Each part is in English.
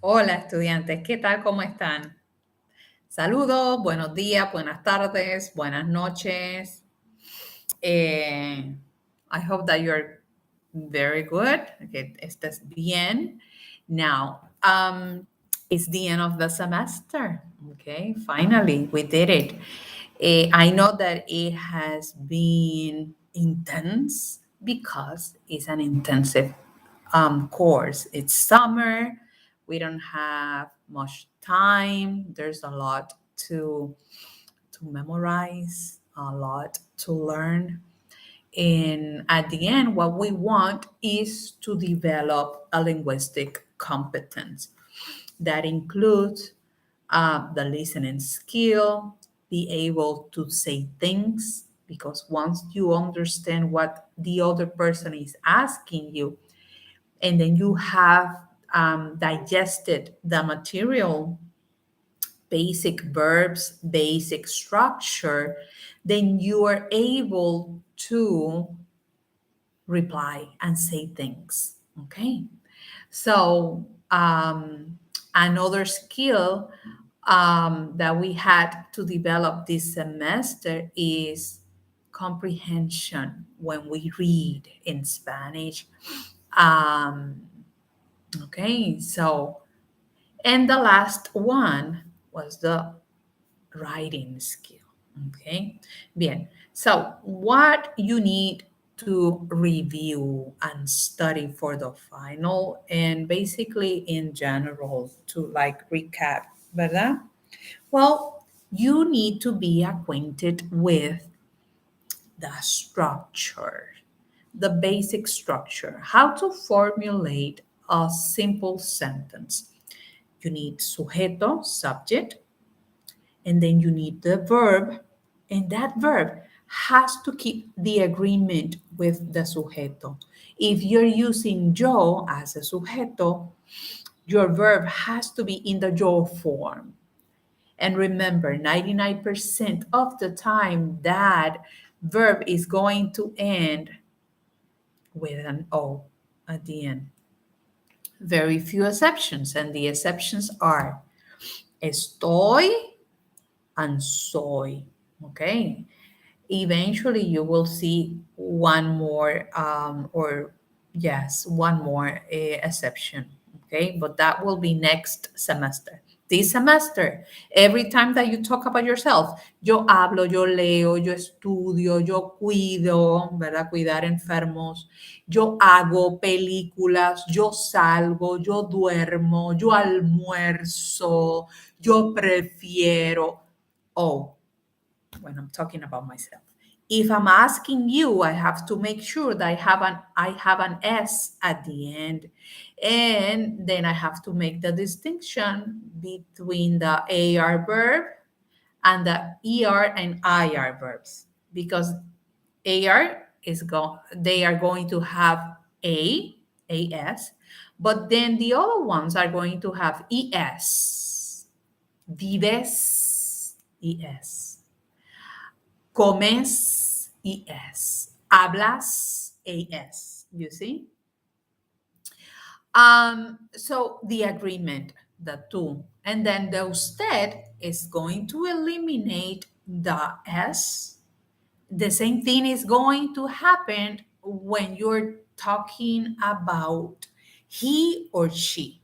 Hola estudiantes, ¿qué tal? ¿Cómo están? Saludos, buenos días, buenas tardes, buenas noches. I hope that you're very good, que estés bien. Now, it's the end of the semester, okay? Finally, we did it. I know that it has been intense because it's an intensive course. It's summer. We don't have much time. There's a lot to memorize, a lot to learn. And at the end, what we want is to develop a linguistic competence that includes the listening skill, be able to say things, because once you understand what the other person is asking you, and then you have digested the material, basic verbs, basic structure, then you are able to reply and say things. Okay. So, another skill that we had to develop this semester is comprehension when we read in Spanish. Um, okay. So, and the last one was the writing skill. Okay. Bien. So, what you need to review and study for the final, and basically in general to like recap, ¿verdad? Well, you need to be acquainted with the structure, the basic structure, how to formulate a simple sentence. You need sujeto, subject, and then you need the verb, and that verb has to keep the agreement with the sujeto. If you're using yo as a sujeto, your verb has to be in the yo form. And remember, 99% of the time that verb is going to end with an O at the end. Very few exceptions, and the exceptions are estoy and soy. Okay. Eventually you will see one more one more exception. Okay, but that will be next semester. This semester, every time that you talk about yourself, yo hablo, yo leo, yo estudio, yo cuido, ¿verdad? Cuidar enfermos, yo hago películas, yo salgo, yo duermo, yo almuerzo, yo prefiero. Oh, when I'm talking about myself. If I'm asking you, I have to make sure that I have an S at the end. And then I have to make the distinction between the AR verb and the ER and IR verbs, because AR they are going to have AS, but then the other ones are going to have ES. Vives, ES. Comes, ES. Hablas, AS. You see? So the agreement, the two. And then the usted is going to eliminate the S. The same thing is going to happen when you're talking about he or she.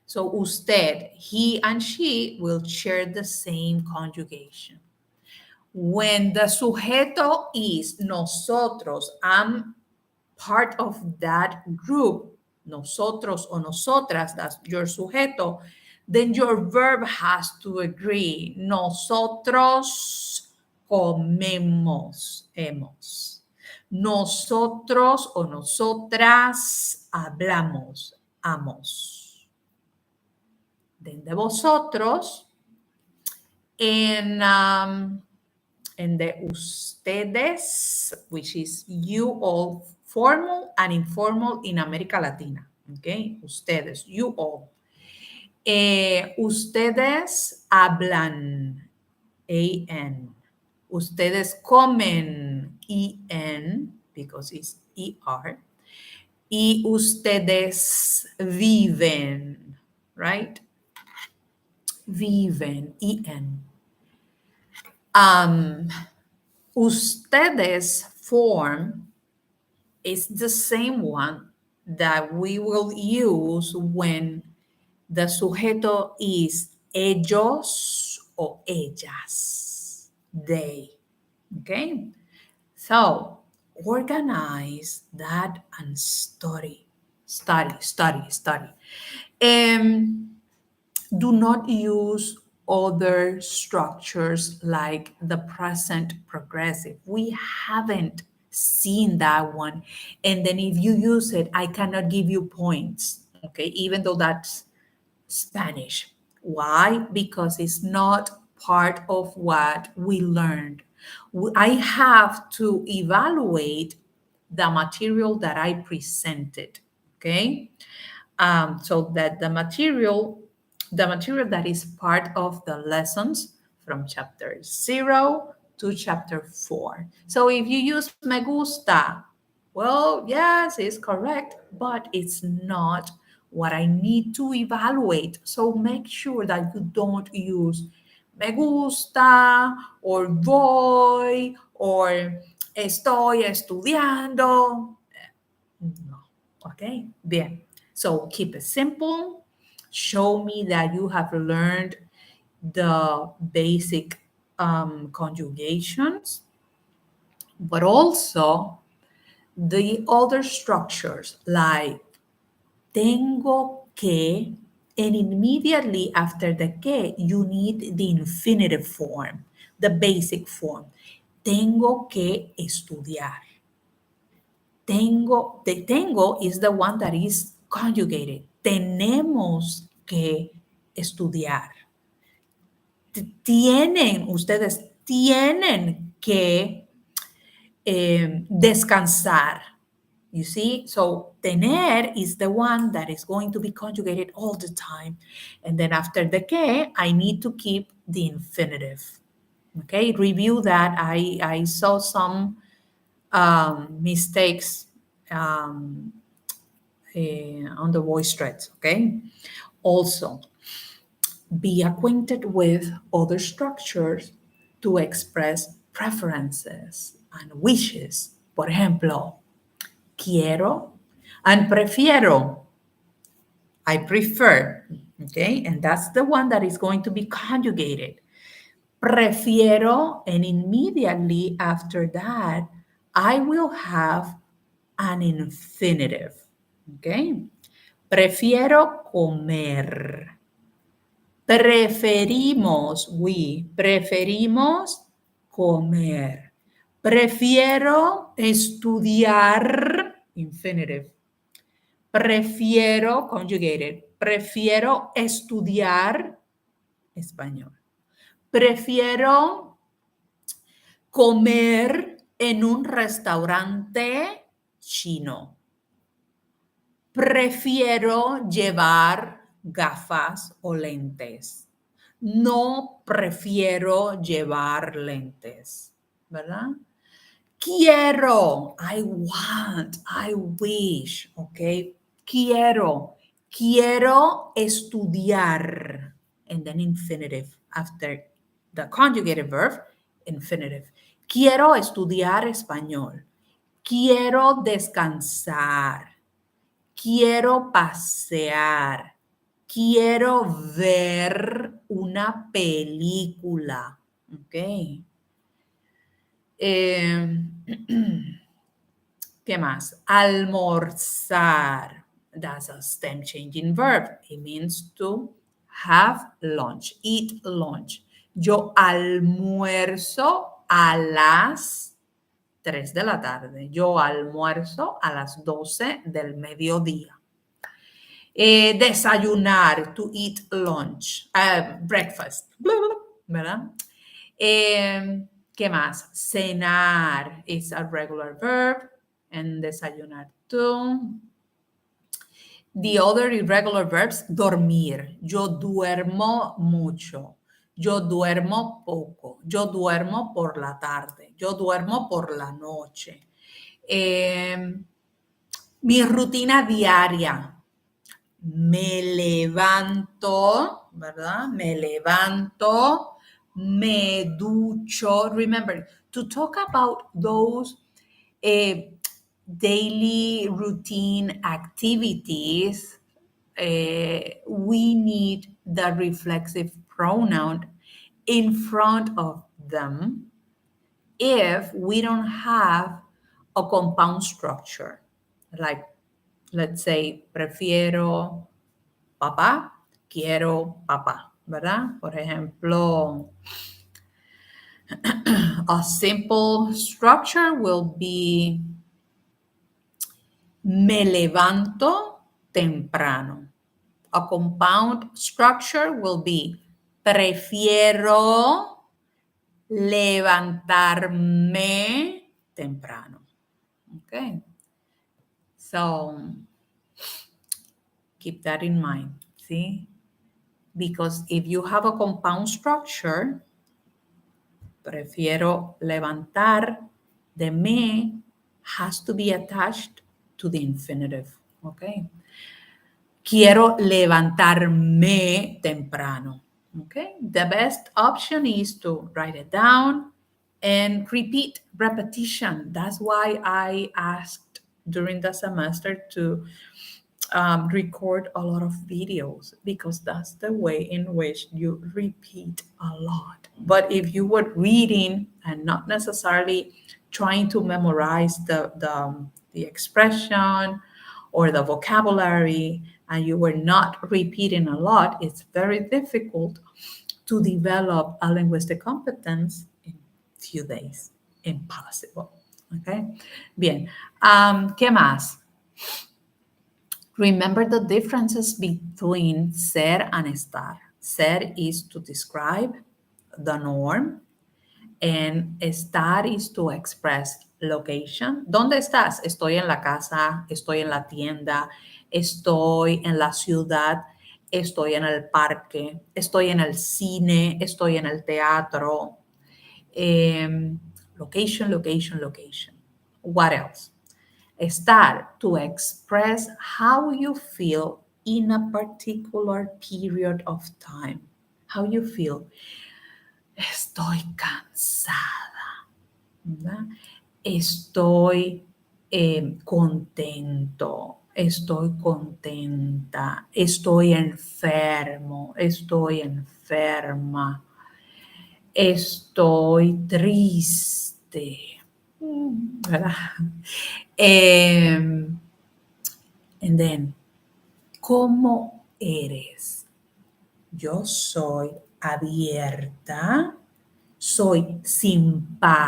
So usted, he and she will share the same conjugation. When the sujeto is nosotros, I'm part of that group, nosotros o nosotras, that's your sujeto, then your verb has to agree. Nosotros comemos, hemos. Nosotros o nosotras hablamos, amos. Then de vosotros, and the ustedes, which is you all, formal and informal in America Latina. Okay, ustedes, you all. Ustedes hablan, AN. Ustedes comen, EN, because it's ER. Y ustedes viven, right? Viven, en. Um, ustedes form is the same one that we will use when the sujeto is ellos o ellas, they. Okay? So organize that and study. Study. Um, do not use other structures like the present progressive. We haven't seen that one. And then if you use it, I cannot give you points, okay, even though that's Spanish. Why? Because it's not part of what we learned. I have to evaluate the material that I presented, okay? So that the material that is part of the lessons from chapter 0 to chapter 4. So if you use me gusta, well, yes, it's correct, but it's not what I need to evaluate. So make sure that you don't use me gusta or voy or estoy estudiando. No. Okay, bien. So keep it simple. Show me that you have learned the basic conjugations, but also the other structures like tengo que, and immediately after the que, you need the infinitive form, the basic form. Tengo que estudiar. Tengo is the one that is conjugated. Tenemos que estudiar. Ustedes tienen que descansar. You see? So, tener is the one that is going to be conjugated all the time. And then after the que, I need to keep the infinitive. Okay, review that. I saw some mistakes on the voice threads, okay? Also, be acquainted with other structures to express preferences and wishes. Por ejemplo, quiero and prefiero. I prefer, okay? And that's the one that is going to be conjugated. Prefiero, and immediately after that, I will have an infinitive, okay? Prefiero comer. Preferimos comer. Prefiero estudiar, infinitive. Prefiero, conjugated, prefiero estudiar español. Prefiero comer en un restaurante chino. Prefiero llevar gafas o lentes. No prefiero llevar lentes, ¿verdad? Quiero, I want, I wish, okay? Quiero estudiar. And then infinitive after the conjugated verb, infinitive. Quiero estudiar español. Quiero descansar. Quiero pasear. Quiero ver una película. Ok. ¿Qué más? Almorzar. That's a stem changing verb. It means to have lunch, eat lunch. Yo almuerzo a las 3 de la tarde. Yo almuerzo a las 12 del mediodía. Desayunar, to eat lunch, breakfast, ¿verdad? ¿Qué más? Cenar is a regular verb, and desayunar too. The other irregular verbs, dormir. Yo duermo mucho. Yo duermo poco. Yo duermo por la tarde. Yo duermo por la noche. Mi rutina diaria. Me levanto, ¿verdad? Me levanto, me ducho. Remember, to talk about those eh, daily routine activities, we need the reflexive pronoun in front of them if we don't have a compound structure. Like, let's say, prefiero papá, quiero papá, ¿verdad? Por ejemplo, a simple structure will be me levanto temprano. A compound structure will be prefiero levantarme temprano. Okay. So keep that in mind. See? Because if you have a compound structure, prefiero levantar, the me has to be attached to the infinitive. Okay. Quiero levantarme temprano. Okay. The best option is to write it down and repeat repetition. That's why I asked during the semester to record a lot of videos because that's the way in which you repeat a lot. But if you were reading and not necessarily trying to memorize the expression or the vocabulary, and you were not repeating a lot, it's very difficult to develop a linguistic competence in few days. Impossible. Okay. Bien. ¿Qué más? Remember the differences between ser and estar. Ser is to describe the norm, and estar is to express location. ¿Dónde estás? Estoy en la casa, estoy en la tienda, estoy en la ciudad, estoy en el parque, estoy en el cine, estoy en el teatro. Location, location, location. What else? Estar, to express how you feel in a particular period of time. How you feel. Estoy cansada, ¿verdad? Estoy contento, estoy contenta, estoy enfermo, estoy enferma, estoy triste, ¿verdad? And then, ¿cómo eres? Yo soy abierta, soy simpática,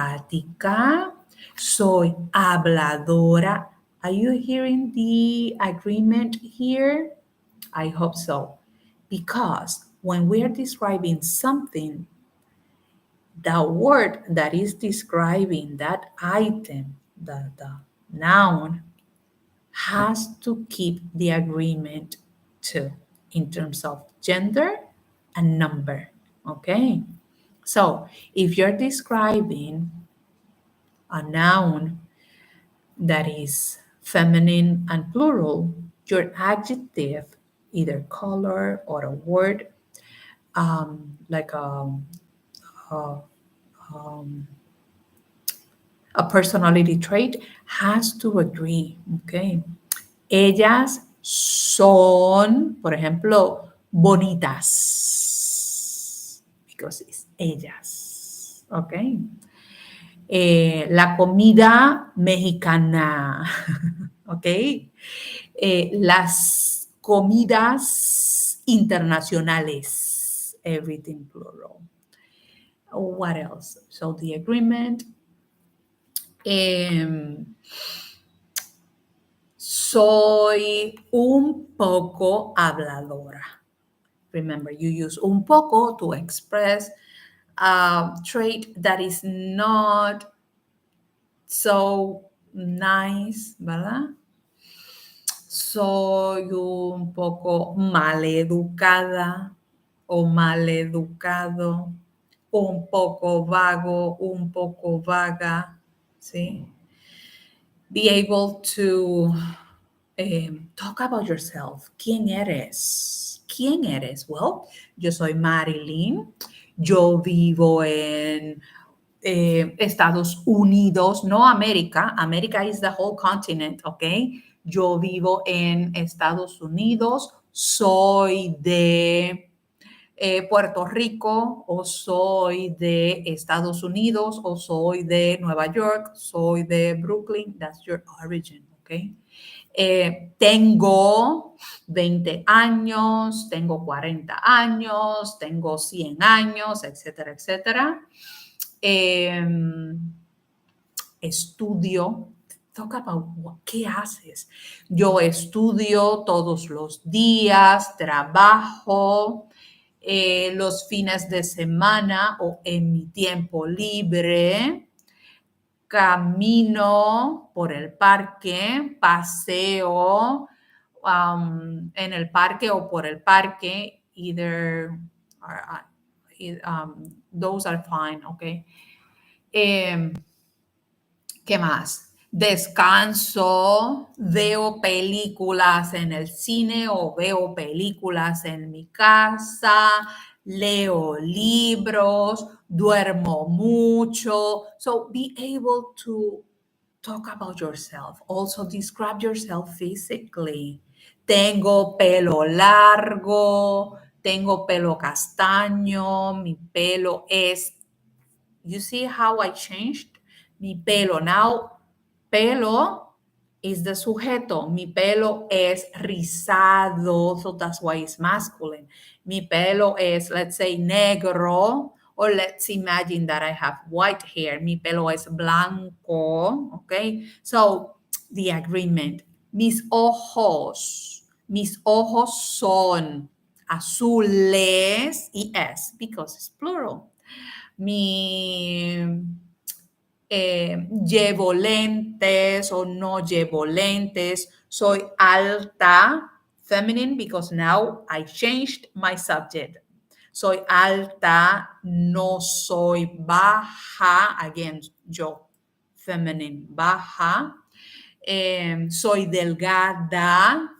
soy habladora. Are you hearing the agreement here? I hope so. Because when we are describing something, the word that is describing that item, the noun, has to keep the agreement too in terms of gender and number. Okay. So if you're describing a noun that is feminine and plural, your adjective, either color or a word, like a, um, a personality trait, has to agree. Okay. Ellas son, por ejemplo, bonitas, because it's ellas. Okay. La comida mexicana. Okay. Las comidas internacionales. Everything plural. What else? So the agreement. Soy un poco habladora. Remember, you use un poco to express a trait that is not so nice, ¿verdad? Soy un poco maleducada o maleducado, un poco vago, un poco vaga, ¿sí? Be able to Talk about yourself. ¿Quién eres? ¿Quién eres? Well, yo soy Marilyn. Yo vivo en Estados Unidos, no América. América is the whole continent, ¿ok? Yo vivo en Estados Unidos. Soy de Puerto Rico, o soy de Estados Unidos, o soy de Nueva York, soy de Brooklyn. That's your origin, ¿ok? Tengo 20 años, tengo 40 años, tengo 100 años, etcétera, etcétera. Eh, Estudio. Talk about qué haces. Yo estudio todos los días, trabajo los fines de semana o en mi tiempo libre. Camino por el parque, paseo en el parque o por el parque, either those are fine, okay. ¿Qué más? Descanso, veo películas en el cine o veo películas en mi casa, leo libros, duermo mucho. So be able to talk about yourself. Also describe yourself physically. Tengo pelo largo, tengo pelo castaño, mi pelo es, you see how I changed? Mi pelo. Now, pelo is the sujeto. Mi pelo es rizado, so that's why it's masculine. Mi pelo es, let's say, negro, or let's imagine that I have white hair. Mi pelo es blanco, okay? So, the agreement. Mis ojos son azules y es, because it's plural. Llevo lentes o no llevo lentes, soy alta, feminine, because now I changed my subject. Soy alta, no soy baja, again, yo, feminine, baja. Soy delgada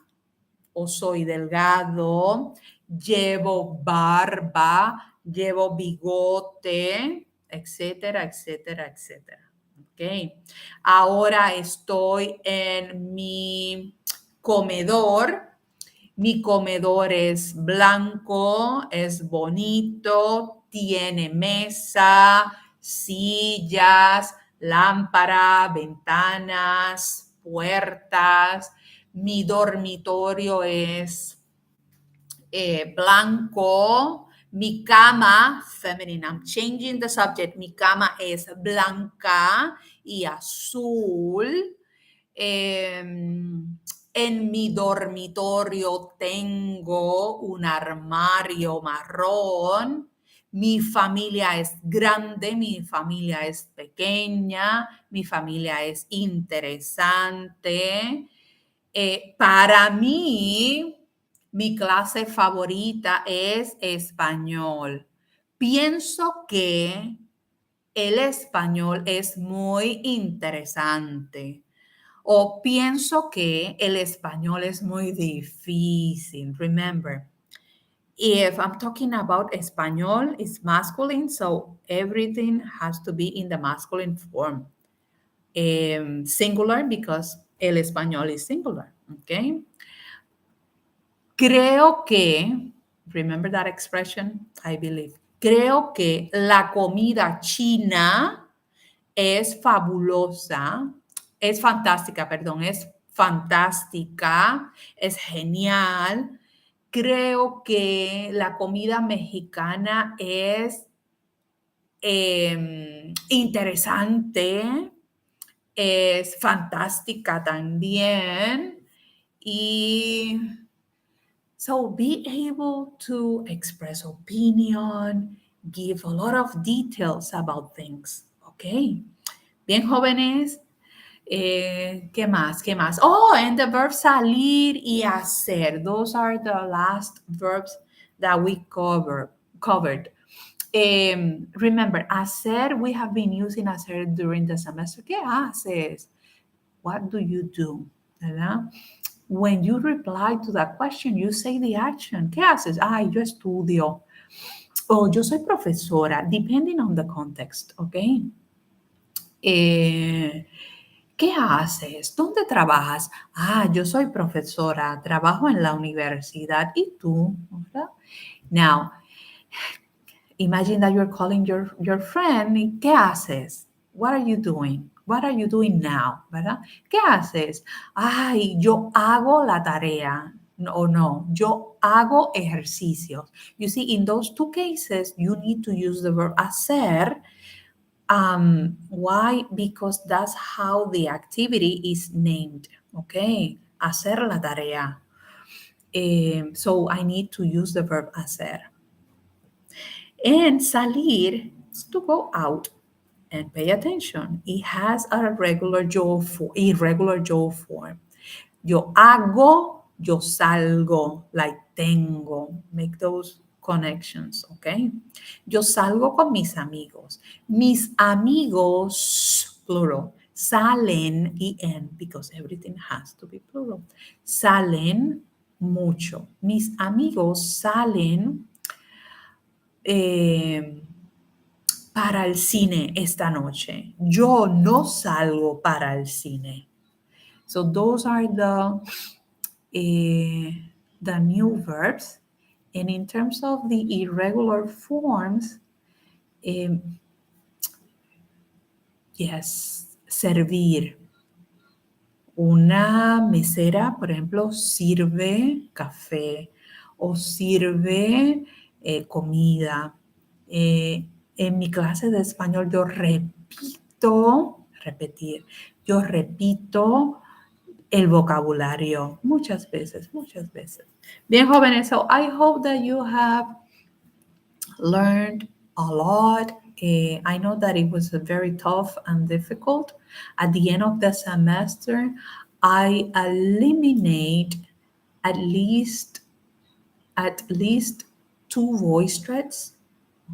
o soy delgado, llevo barba, llevo bigote, etcétera, etcétera, etcétera. Ok. Ahora estoy en mi comedor. Mi comedor es blanco, es bonito, tiene mesa, sillas, lámpara, ventanas, puertas. Mi dormitorio es blanco. Mi cama, feminine, I'm changing the subject. Mi cama es blanca y azul. En mi dormitorio tengo un armario marrón. Mi familia es grande, mi familia es pequeña, mi familia es interesante. Para mí, mi clase favorita es español. Pienso que el español es muy interesante. O pienso que el español es muy difícil. Remember, if I'm talking about español, it's masculine, so everything has to be in the masculine form. Singular, because el español is singular, okay? Creo que, remember that expression, I believe. Creo que la comida china es fabulosa, es fantástica, perdón, es fantástica, es genial. Creo que la comida mexicana es interesante, es fantástica también. Y so be able to express opinion, give a lot of details about things, okay? Bien, jóvenes, ¿qué más? ¿Qué más? Oh, and the verb salir y hacer. Those are the last verbs that we covered. Remember, hacer, we have been using hacer during the semester. ¿Qué haces? What do you do? ¿Verdad? when you reply to that question, you say the action. ¿Qué haces? Ah, yo estudio. O yo soy profesora, depending on the context, okay? Eh, ¿Qué haces? ¿Dónde trabajas? Ah, yo soy profesora, trabajo en la universidad. ¿Y tú? ¿Verdad? Now, imagine that you're calling your friend. ¿Y qué haces? What are you doing? What are you doing now? ¿Verdad? ¿Qué haces? Ay, yo hago la tarea. No, no, yo hago ejercicios. You see, in those two cases, you need to use the verb hacer. Why? Because that's how the activity is named. Okay, hacer la tarea. So I need to use the verb hacer. And salir is to go out. And pay attention. It has a irregular yo form. Yo hago, yo salgo, like tengo. Make those connections, okay? Yo salgo con mis amigos. Mis amigos, plural, salen en, because everything has to be plural. Salen mucho. Mis amigos salen eh, para el cine esta noche. Yo no salgo para el cine. So those are the new verbs. And in terms of the irregular forms, um, yes, servir. Una mesera, por ejemplo, sirve café o sirve comida. En mi clase de español yo repetir, yo repito el vocabulario muchas veces, muchas veces. Bien, jóvenes, so I hope that you have learned a lot. I know that it was very tough and difficult. At the end of the semester, I eliminate at least at least two voice threads.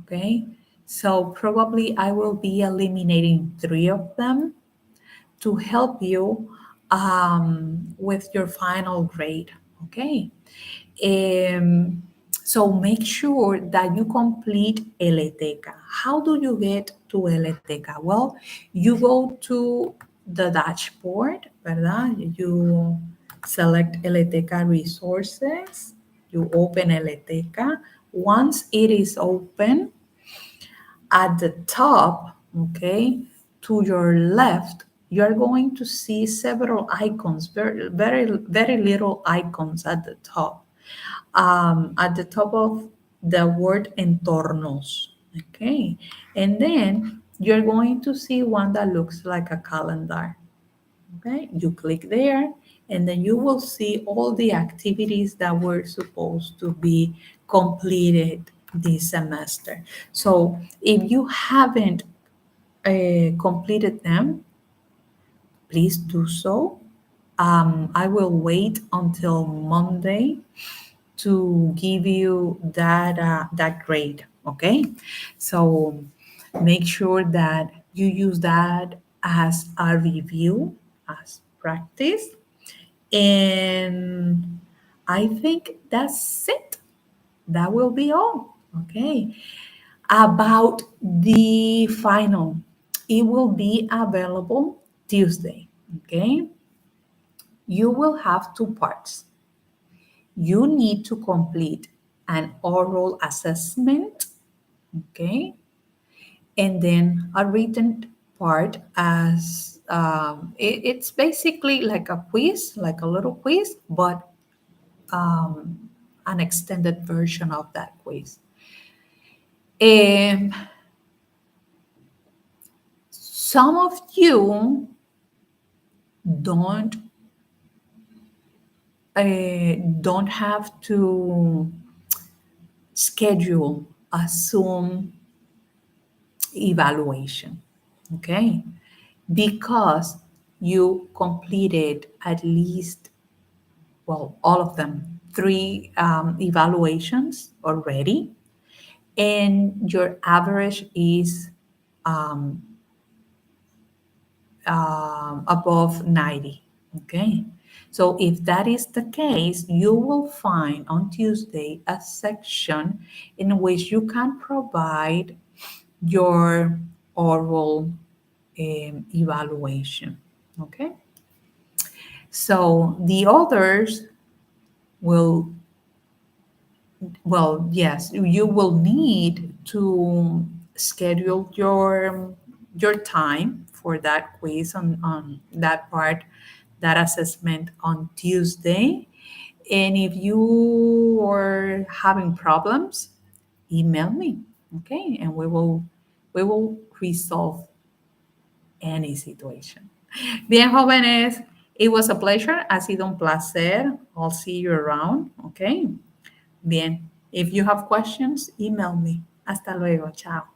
Okay, so probably I will be eliminating three of them to help you with your final grade. Okay. So make sure that you complete Eleteca. How do you get to Eleteca? Well, you go to the dashboard, ¿verdad? You select Eleteca resources. You open Eleteca. Once it is open, at the top, okay, to your left, you're going to see several icons, very, very, very little icons at the top. At the top of the word entornos, okay? And then you're going to see one that looks like a calendar, okay? You click there, and then you will see all the activities that were supposed to be completed this semester. So if you haven't completed them, please do so. I will wait until Monday to give you that grade. Okay, so make sure that you use that as a review, as practice, and I think that's it. That will be all. Okay. About the final, it will be available Tuesday. Okay. You will have two parts. You need to complete an oral assessment. Okay. And then a written part as it's basically like a quiz, like a little quiz, but an extended version of that quiz. Um, some of you don't don't have to schedule a Zoom evaluation, okay? Because you completed at least, well, all of them, three evaluations already, and your average is above 90, okay? So if that is the case, you will find on Tuesday a section in which you can provide your oral evaluation. Okay. So the others will, well, yes, you will need to schedule your time for that quiz on that part, that assessment on Tuesday. And if you are having problems, email me, okay? And we will resolve any situation. Bien, jóvenes, it was a pleasure. Ha sido un placer. I'll see you around, okay? Bien. If you have questions, email me. Hasta luego. Chao.